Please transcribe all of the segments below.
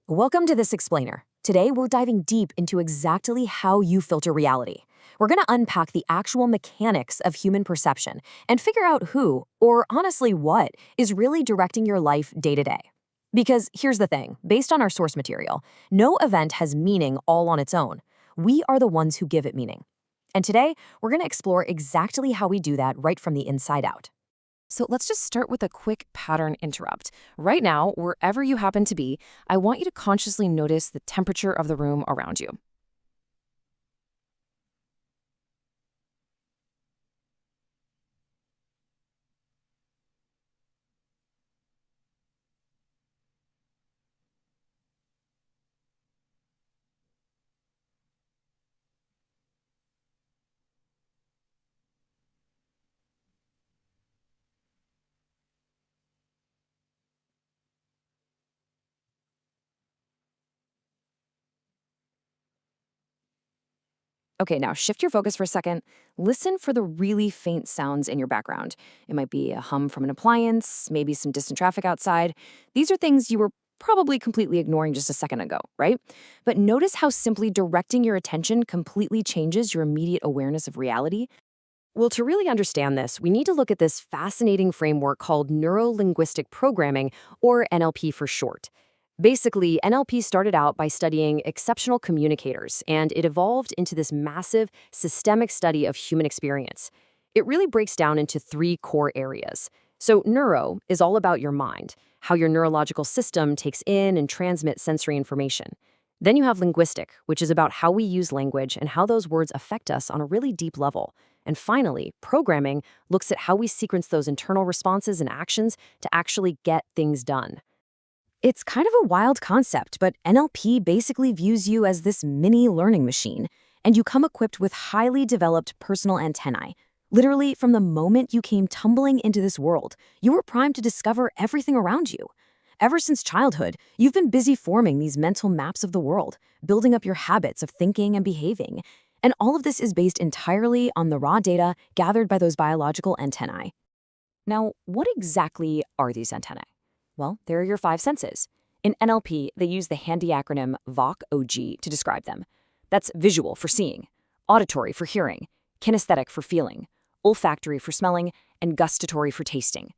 Welcome to this explainer. Today, we're diving deep into exactly how you filter reality. We're going to unpack the actual mechanics of human perception and figure out who, or honestly what, is really directing your life day to day. Because here's the thing, based on our source material, no event has meaning all on its own. We are the ones who give it meaning. And today, we're going to explore exactly how we do that right from the inside out. So let's just start with a quick pattern interrupt. Right now, wherever you happen to be, I want you to consciously notice the temperature of the room around you. Okay, now shift your focus for a second. Listen for the really faint sounds in your background. It might be a hum from an appliance, maybe some distant traffic outside. These are things you were probably completely ignoring just a second ago, right? But notice how simply directing your attention completely changes your immediate awareness of reality. Well, to really understand this, we need to look at this fascinating framework called Neuro-linguistic Programming, or NLP for short. Basically, NLP started out by studying exceptional communicators, and it evolved into this massive, systemic study of human experience. It really breaks down into three core areas. So, neuro is all about your mind, how your neurological system takes in and transmits sensory information. Then you have linguistic, which is about how we use language and how those words affect us on a really deep level. And finally, programming looks at how we sequence those internal responses and actions to actually get things done. It's kind of a wild concept, but NLP basically views you as this mini learning machine, and you come equipped with highly developed personal antennae. Literally, from the moment you came tumbling into this world, you were primed to discover everything around you. Ever since childhood, you've been busy forming these mental maps of the world, building up your habits of thinking and behaving. And all of this is based entirely on the raw data gathered by those biological antennae. Now, what exactly are these antennae? Well, there are your five senses. In NLP, they use the handy acronym VAKOG to describe them. That's visual for seeing, auditory for hearing, kinesthetic for feeling, olfactory for smelling, and gustatory for tasting.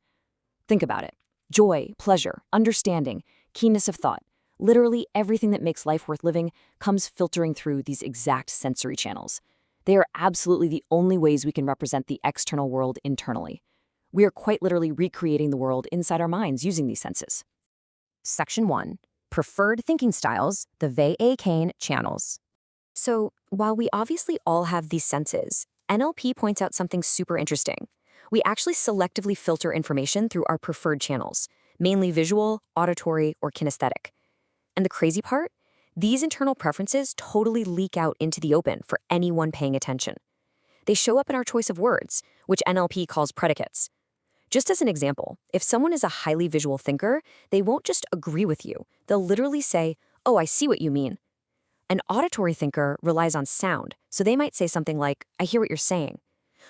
Think about it. Joy, pleasure, understanding, keenness of thought, literally everything that makes life worth living comes filtering through these exact sensory channels. They are absolutely the only ways we can represent the external world internally. We are quite literally recreating the world inside our minds using these senses. Section 1. Preferred thinking styles, the VAKOG channels. So, while we obviously all have these senses, NLP points out something super interesting. We actually selectively filter information through our preferred channels, mainly visual, auditory, or kinesthetic. And the crazy part? These internal preferences totally leak out into the open for anyone paying attention. They show up in our choice of words, which NLP calls predicates. Just as an example, if someone is a highly visual thinker, they won't just agree with you. They'll literally say, "Oh, I see what you mean." An auditory thinker relies on sound, so they might say something like, "I hear what you're saying."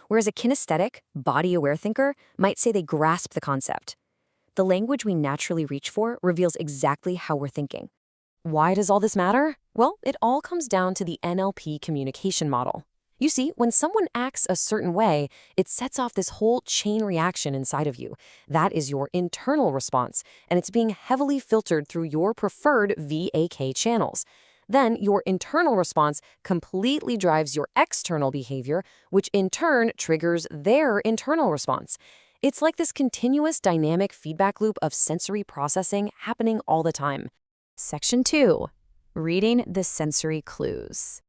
Whereas a kinesthetic, body-aware thinker might say they grasp the concept. The language we naturally reach for reveals exactly how we're thinking. Why does all this matter? Well, it all comes down to the NLP communication model. You see, when someone acts a certain way, it sets off this whole chain reaction inside of you. That is your internal response, and it's being heavily filtered through your preferred VAK channels. Then your internal response completely drives your external behavior, which in turn triggers their internal response. It's like this continuous dynamic feedback loop of sensory processing happening all the time. Section 2. Reading the sensory clues.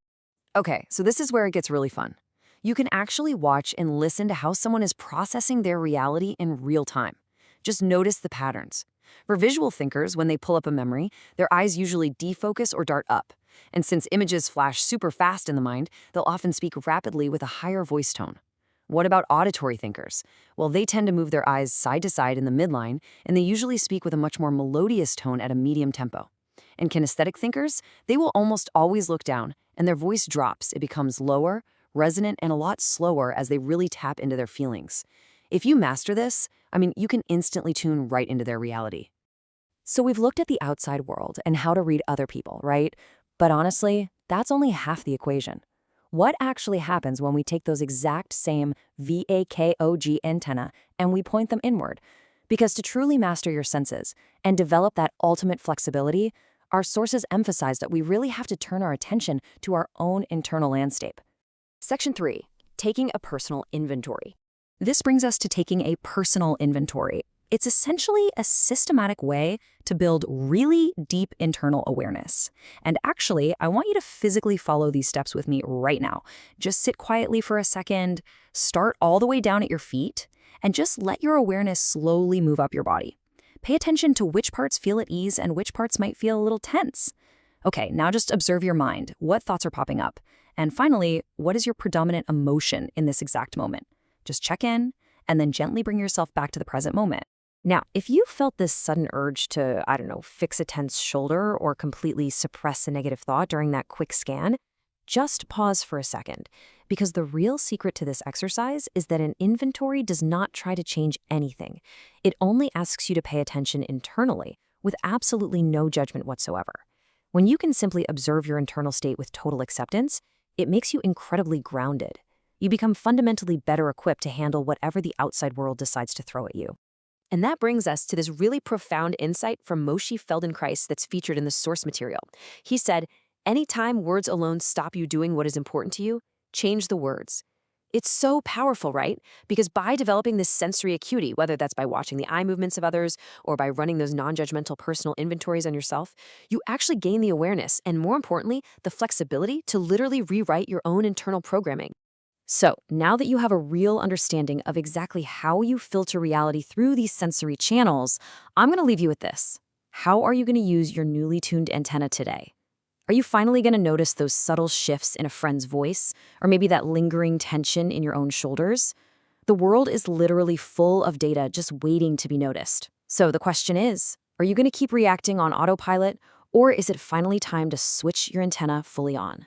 Okay, so this is where it gets really fun. You can actually watch and listen to how someone is processing their reality in real time. Just notice the patterns. For visual thinkers, when they pull up a memory, their eyes usually defocus or dart up. And since images flash super fast in the mind, they'll often speak rapidly with a higher voice tone. What about auditory thinkers? Well, they tend to move their eyes side to side in the midline, and they usually speak with a much more melodious tone at a medium tempo. And kinesthetic thinkers, they will almost always look down, and their voice drops. It becomes lower, resonant, and a lot slower as they really tap into their feelings. If you master this, you can instantly tune right into their reality. So we've looked at the outside world and how to read other people, right? But honestly, that's only half the equation. What actually happens when we take those exact same VAKOG antenna and we point them inward? Because to truly master your senses and develop that ultimate flexibility, our sources emphasize that we really have to turn our attention to our own internal landscape. Section 3, taking a personal inventory. This brings us to taking a personal inventory. It's essentially a systematic way to build really deep internal awareness. And actually, I want you to physically follow these steps with me right now. Just sit quietly for a second, start all the way down at your feet, and just let your awareness slowly move up your body. Pay attention to which parts feel at ease and which parts might feel a little tense. Okay, now just observe your mind. What thoughts are popping up? And finally, what is your predominant emotion in this exact moment? Just check in, and then gently bring yourself back to the present moment. Now, if you felt this sudden urge to, fix a tense shoulder or completely suppress a negative thought during that quick scan, just pause for a second, because the real secret to this exercise is that an inventory does not try to change anything. It only asks you to pay attention internally, with absolutely no judgment whatsoever. When you can simply observe your internal state with total acceptance, it makes you incredibly grounded. You become fundamentally better equipped to handle whatever the outside world decides to throw at you. And that brings us to this really profound insight from Moshe Feldenkrais that's featured in the source material. He said, "Anytime words alone stop you doing what is important to you, change the words." It's so powerful, right? Because by developing this sensory acuity, whether that's by watching the eye movements of others or by running those non-judgmental personal inventories on yourself, you actually gain the awareness and, more importantly, the flexibility to literally rewrite your own internal programming. So, now that you have a real understanding of exactly how you filter reality through these sensory channels, I'm going to leave you with this. How are you going to use your newly tuned antenna today? Are you finally going to notice those subtle shifts in a friend's voice, or maybe that lingering tension in your own shoulders? The world is literally full of data just waiting to be noticed. So the question is, are you going to keep reacting on autopilot, or is it finally time to switch your antenna fully on?